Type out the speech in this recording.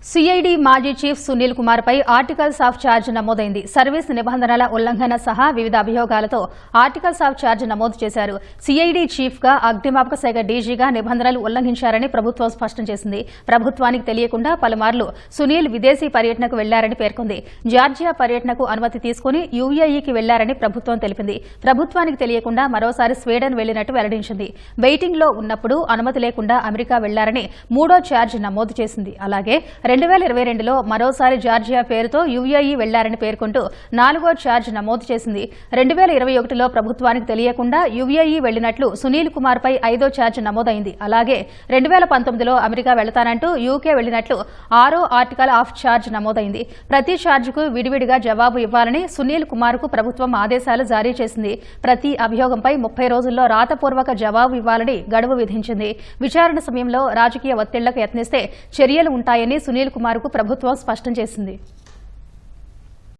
CID మాజీ chief Sunil Kumar పై articles of charge నమోదైంది. సర్వీస్ నిబంధనల ఉల్లంఘన సహా వివిధ అభియోగాలతో ఆర్టికల్స్ ఆఫ్ ఛార్జ్ నమోదు చేశారు. సిఐడి చీఫ్ గా అగ్నిమాపక శాఖ డీజీగా నిబంధనలు ఉల్లంఘించారని ప్రభుత్వం స్పష్టం చేసింది. ప్రభుత్వానికి తెలియకుండా పలుమార్లు సునీల్ విదేశీ పర్యటనకు వెళ్లారని పేర్కొంది. జార్జియా పర్యటనకు అనుమతి తీసుకుని యూఏఈకి వెళ్లారని ప్రభుత్వం తెలిపింది. ప్రభుత్వానికి తెలియకుండా మరోసారి స్వీడన్ వెళ్లినట్టు వెల్లడించింది. వెయిటింగ్ లో ఉన్నప్పుడు అనుమతి లేకుండా అమెరికా వెళ్లారని మూడో ఛార్జ్ నమోదు చేసింది. అలాగే 2022లో మరోసారి జార్జియా పేరుతో యూఏఈ వెళ్లారని పేర్కొంటూ నాలుగో ఛార్జ్ నమోదు చేసింది. 2021లో ప్రభుత్వానికి తెలియకుండా యూఏఈ వెళ్లినట్లు సునీల్ కుమార్ పై ఐదో ఛార్జ్ నమోదైంది. అలాగే 2019లో అమెరికా వెళతానంటూ యూకే వెళ్లినట్లు ఆరో ఆర్టికల్ ఆఫ్ ఛార్జ్ నమోదైంది. ప్రతి ఛార్జ్కు విడివిడిగా జవాబు ఇవ్వాలని సునీల్ కుమార్ కు ప్రభుత్వం ఆదేశాలు జారీ చేసింది. ప్రతి అభియోగంపై 30 రోజుల్లో రాతపూర్వక జవాబు ఇవ్వాలని గడువు విధించింది. విచారణ సమయంలో రాజకీయ ఒత్తిళ్లకు యత్నిస్తే చర్యలు ఉంటాయని సునీల్ కుమార్ కు ప్రభుత్వం స్పష్టం చేసింది.